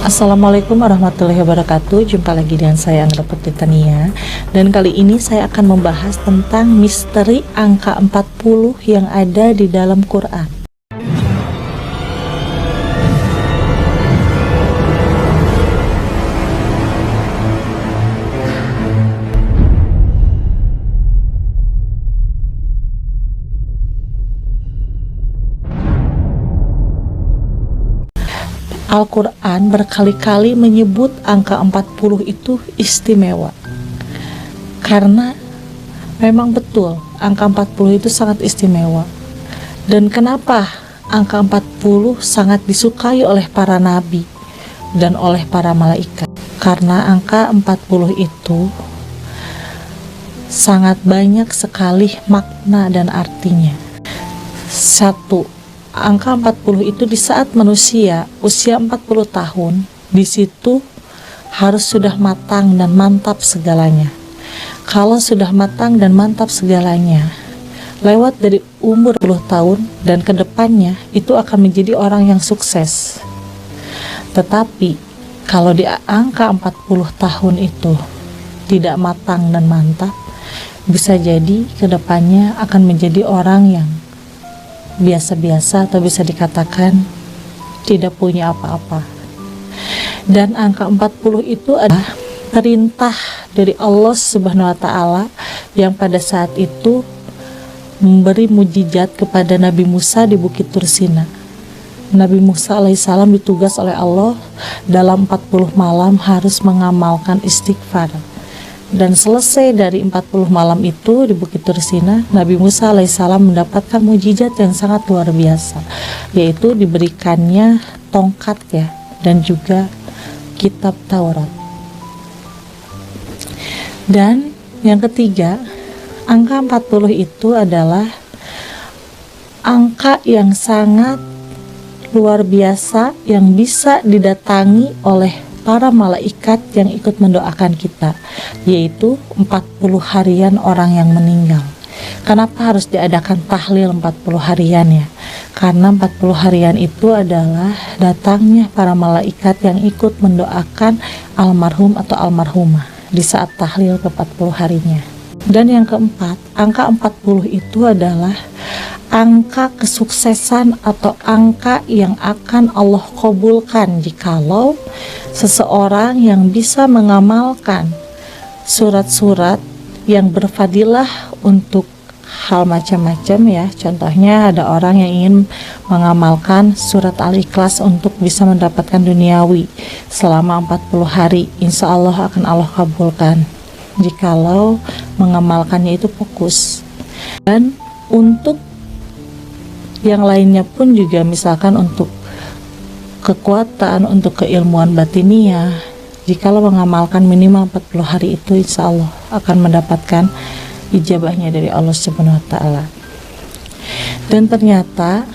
Assalamualaikum warahmatullahi wabarakatuh. Jumpa lagi dengan saya Anggra Putri Tania. Dan kali ini saya akan membahas tentang misteri angka 40 yang ada di dalam Quran. Al-Quran berkali-kali menyebut angka 40 itu istimewa. Karena memang betul angka 40 itu sangat istimewa. Dan kenapa angka 40 sangat disukai oleh para nabi dan oleh para malaikat? Karena angka 40 itu sangat banyak sekali makna dan artinya. Satu, angka 40 itu di saat manusia usia 40 tahun, di situ harus sudah matang dan mantap segalanya. Kalau sudah matang dan mantap segalanya, lewat dari umur 10 tahun dan kedepannya itu akan menjadi orang yang sukses. Tetapi kalau di angka 40 tahun itu tidak matang dan mantap, bisa jadi kedepannya akan menjadi orang yang biasa-biasa atau bisa dikatakan tidak punya apa-apa. Dan angka 40 itu adalah perintah dari Allah Subhanahu wa taala yang pada saat itu memberi mukjizat kepada Nabi Musa di Bukit Tursina. Nabi Musa alaihissalam ditugas oleh Allah dalam 40 malam harus mengamalkan istighfar. Dan selesai dari 40 malam itu di Bukit Tursina, Nabi Musa alaihissalam mendapatkan mukjizat yang sangat luar biasa, yaitu diberikannya tongkat dan juga kitab Taurat. Dan yang ketiga, angka 40 itu adalah angka yang sangat luar biasa yang bisa didatangi oleh para malaikat yang ikut mendoakan kita, yaitu 40 harian orang yang meninggal. Kenapa harus diadakan tahlil 40 harian ya? Karena 40 harian itu adalah datangnya para malaikat yang ikut mendoakan almarhum atau almarhumah di saat tahlil ke 40 harinya. Dan yang keempat, angka 40 itu adalah angka kesuksesan atau angka yang akan Allah kabulkan jikalau seseorang yang bisa mengamalkan surat-surat yang berfadilah untuk hal macam-macam ya. Contohnya ada orang yang ingin mengamalkan surat Al-Ikhlas untuk bisa mendapatkan duniawi selama 40 hari. Insya Allah akan Allah kabulkan jikalau mengamalkannya itu fokus. Dan untuk yang lainnya pun juga, misalkan untuk kekuatan, untuk keilmuan batiniah, jikalau mengamalkan minimal 40 hari itu insya Allah akan mendapatkan ijabahnya dari Allah Subhanahu wa taala. Dan ternyata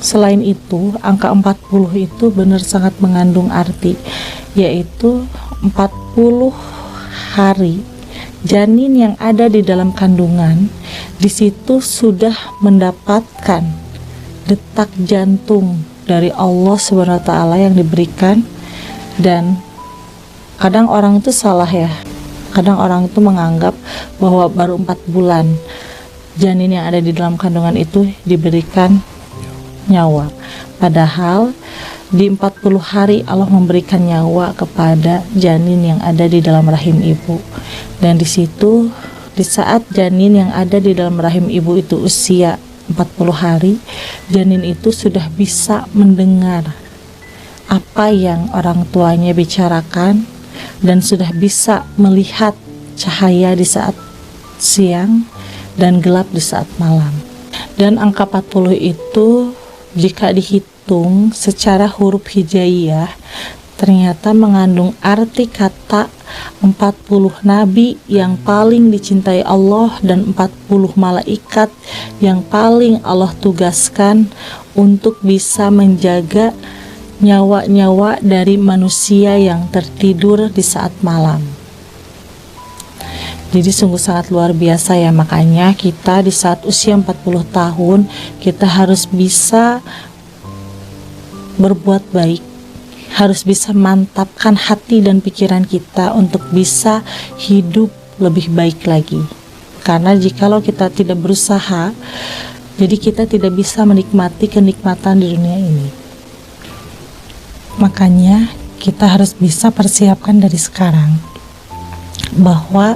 selain itu angka 40 itu benar sangat mengandung arti, yaitu 40 hari janin yang ada di dalam kandungan di situ sudah mendapatkan detak jantung dari Allah Subhanahu wa taala yang diberikan. Dan kadang orang itu salah ya. Kadang orang itu menganggap bahwa baru 4 bulan janin yang ada di dalam kandungan itu diberikan nyawa. Padahal di 40 hari Allah memberikan nyawa kepada janin yang ada di dalam rahim ibu. Dan di situ di saat janin yang ada di dalam rahim ibu itu usia 40 hari, janin itu sudah bisa mendengar apa yang orang tuanya bicarakan dan sudah bisa melihat cahaya di saat siang dan gelap di saat malam. Dan angka 40 itu jika dihitung secara huruf hijaiyah ternyata mengandung arti kata 40 nabi yang paling dicintai Allah dan 40 malaikat yang paling Allah tugaskan untuk bisa menjaga nyawa-nyawa dari manusia yang tertidur di saat malam. Jadi sungguh sangat luar biasa ya. Makanya kita di saat usia 40 tahun kita harus bisa berbuat baik, harus bisa mantapkan hati dan pikiran kita untuk bisa hidup lebih baik lagi. Karena jikalau kita tidak berusaha, jadi kita tidak bisa menikmati kenikmatan di dunia ini. Makanya kita harus bisa persiapkan dari sekarang, bahwa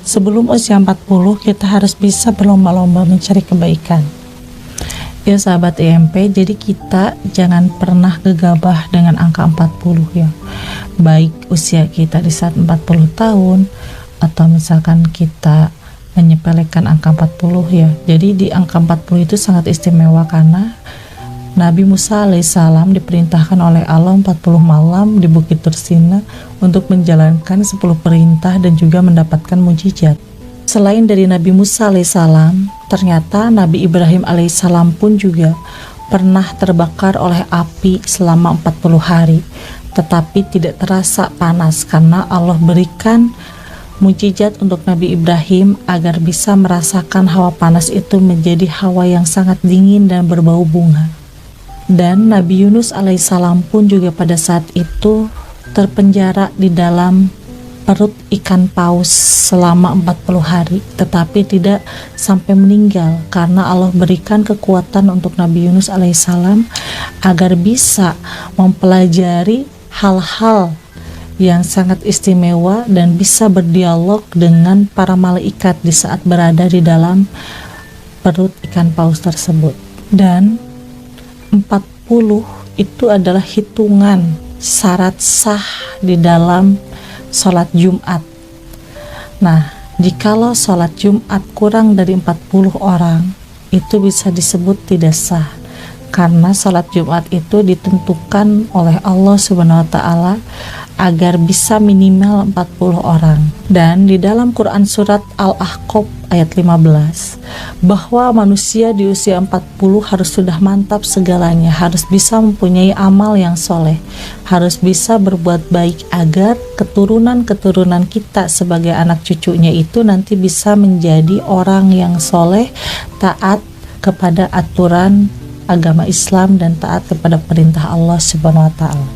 sebelum usia 40 kita harus bisa berlomba-lomba mencari kebaikan. Ya sahabat EMP, jadi kita jangan pernah gegabah dengan angka 40 ya. Baik usia kita di saat 40 tahun, atau misalkan kita menyepelekan angka 40 ya. Jadi di angka 40 itu sangat istimewa karena Nabi Musa alaihissalam diperintahkan oleh Allah 40 malam di Bukit Tursina untuk menjalankan 10 perintah dan juga mendapatkan mujizat. Selain dari Nabi Musa alaihissalam, ternyata Nabi Ibrahim alaihissalam pun juga pernah terbakar oleh api selama 40 hari, tetapi tidak terasa panas karena Allah berikan mujizat untuk Nabi Ibrahim agar bisa merasakan hawa panas itu menjadi hawa yang sangat dingin dan berbau bunga. Dan Nabi Yunus alaihissalam pun juga pada saat itu terpenjara di dalam perut ikan paus selama 40 hari, tetapi tidak sampai meninggal karena Allah berikan kekuatan untuk Nabi Yunus alaihissalam agar bisa mempelajari hal-hal yang sangat istimewa dan bisa berdialog dengan para malaikat di saat berada di dalam perut ikan paus tersebut. Dan 40 itu adalah hitungan syarat sah di dalam sholat Jumat. Nah, jikalau sholat Jumat kurang dari 40 orang, itu bisa disebut tidak sah. Karena sholat Jumat itu ditentukan oleh Allah Subhanahu wa Ta'ala agar bisa minimal 40 orang. Dan di dalam Quran surat Al-Ahqaf ayat 15, bahwa manusia di usia 40 harus sudah mantap segalanya, harus bisa mempunyai amal yang soleh, harus bisa berbuat baik agar keturunan-keturunan kita sebagai anak cucunya itu nanti bisa menjadi orang yang soleh, taat kepada aturan agama Islam dan taat kepada perintah Allah Subhanahu wa Ta'ala.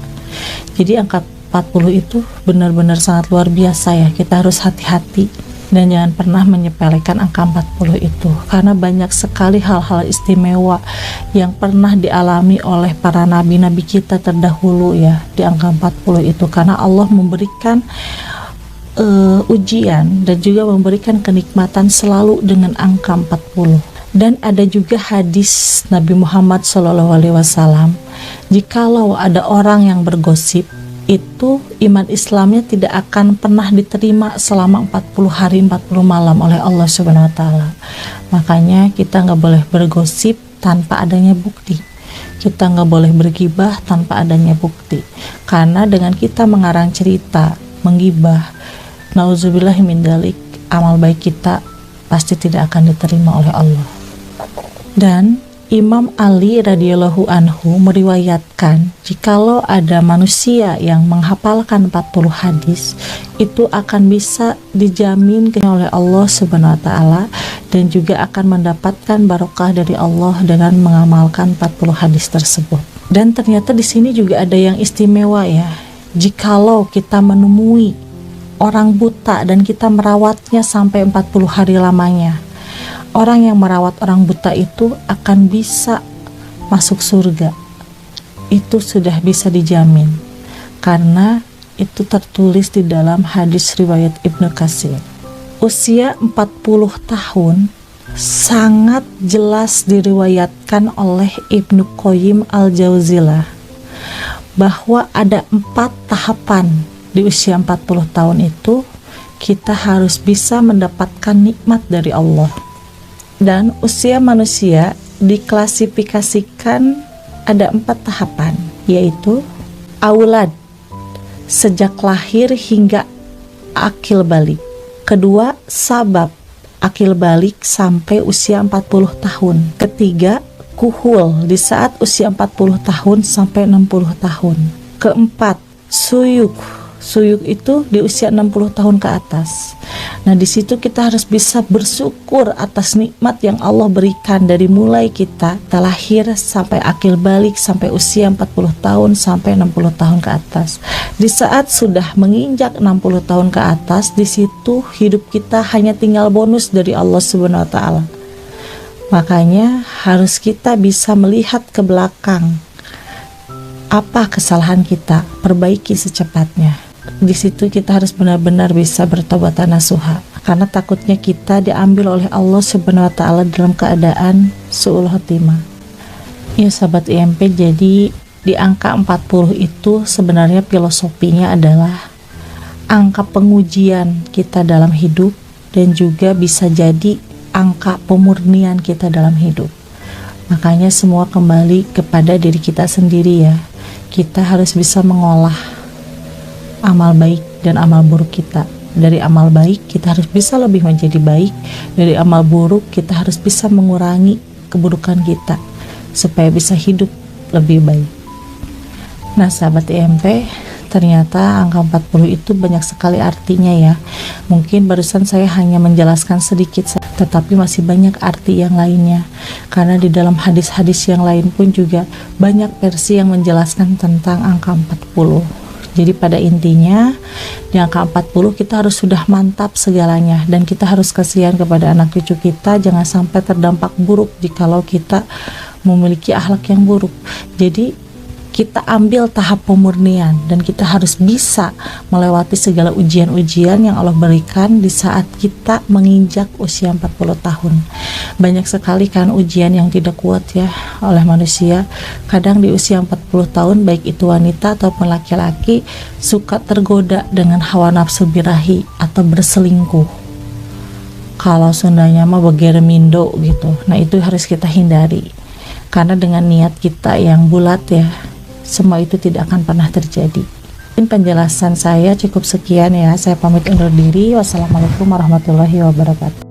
Jadi angka 40 itu benar-benar sangat luar biasa ya. Kita harus hati-hati dan jangan pernah menyepelekan angka 40 itu, karena banyak sekali hal-hal istimewa yang pernah dialami oleh para nabi-nabi kita terdahulu ya di angka 40 itu, karena Allah memberikan ujian dan juga memberikan kenikmatan selalu dengan angka 40. Dan ada juga hadis Nabi Muhammad SAW, jikalau ada orang yang bergosip, itu iman Islamnya tidak akan pernah diterima selama 40 hari 40 malam oleh Allah Subhanahu wa Ta'ala. Makanya kita nggak boleh bergosip tanpa adanya bukti, kita nggak boleh bergibah tanpa adanya bukti, karena dengan kita mengarang cerita, menggibah, nauzubillah min dzalik, amal baik kita pasti tidak akan diterima oleh Allah. Dan Imam Ali radhiyallahu anhu meriwayatkan, jikalau ada manusia yang menghafalkan 40 hadis, itu akan bisa dijamin oleh Allah Subhanahu wa Ta'ala dan juga akan mendapatkan barokah dari Allah dengan mengamalkan 40 hadis tersebut. Dan ternyata di sini juga ada yang istimewa ya. Jikalau kita menemui orang buta dan kita merawatnya sampai 40 hari lamanya, orang yang merawat orang buta itu akan bisa masuk surga. Itu sudah bisa dijamin, karena itu tertulis di dalam hadis riwayat Ibnu Katsir. Usia 40 tahun sangat jelas diriwayatkan oleh Ibnu Qayyim al-Jauziyah bahwa ada 4 tahapan di usia 40 tahun itu kita harus bisa mendapatkan nikmat dari Allah. Dan usia manusia diklasifikasikan ada 4 tahapan, yaitu aulad, sejak lahir hingga akil balik. Kedua, sabab, akil balik sampai usia 40 tahun. Ketiga, kuhul, di saat usia 40 tahun sampai 60 tahun. Keempat, suyuk, suyuk itu di usia 60 tahun ke atas. Nah, di situ kita harus bisa bersyukur atas nikmat yang Allah berikan dari mulai kita lahir sampai akil balik, sampai usia 40 tahun sampai 60 tahun ke atas. Di saat sudah menginjak 60 tahun ke atas, di situ hidup kita hanya tinggal bonus dari Allah Subhanahu wa taala. Makanya harus kita bisa melihat ke belakang. Apa kesalahan kita, perbaiki secepatnya. Di situ kita harus benar-benar bisa bertobat nasuha, karena takutnya kita diambil oleh Allah Subhanahu wa taala dalam keadaan su'ul khotimah. Ya sahabat IMP, jadi di angka 40 itu sebenarnya filosofinya adalah angka pengujian kita dalam hidup, dan juga bisa jadi angka pemurnian kita dalam hidup. Makanya semua kembali kepada diri kita sendiri ya. Kita harus bisa mengolah amal baik dan amal buruk kita. Dari amal baik kita harus bisa lebih menjadi baik, dari amal buruk kita harus bisa mengurangi keburukan kita supaya bisa hidup lebih baik. Nah sahabat IMP, ternyata angka 40 itu banyak sekali artinya ya. Mungkin barusan saya hanya menjelaskan sedikit, tetapi masih banyak arti yang lainnya. Karena di dalam hadis-hadis yang lain pun juga banyak versi yang menjelaskan tentang angka 40. Jadi pada intinya di angka 40 kita harus sudah mantap segalanya, dan kita harus kasihan kepada anak cucu kita, jangan sampai terdampak buruk jikalau kita memiliki akhlak yang buruk. Jadi kita ambil tahap pemurnian, dan kita harus bisa melewati segala ujian-ujian yang Allah berikan di saat kita menginjak usia 40 tahun. Banyak sekali kan ujian yang tidak kuat ya oleh manusia. Kadang di usia 40 tahun, baik itu wanita ataupun laki-laki, suka tergoda dengan hawa nafsu birahi atau berselingkuh. Kalau Sundanya mah begeremindo gitu. Nah itu harus kita hindari, karena dengan niat kita yang bulat ya, semua itu tidak akan pernah terjadi. Penjelasan saya cukup sekian ya. Saya pamit undur diri. Wassalamualaikum warahmatullahi wabarakatuh.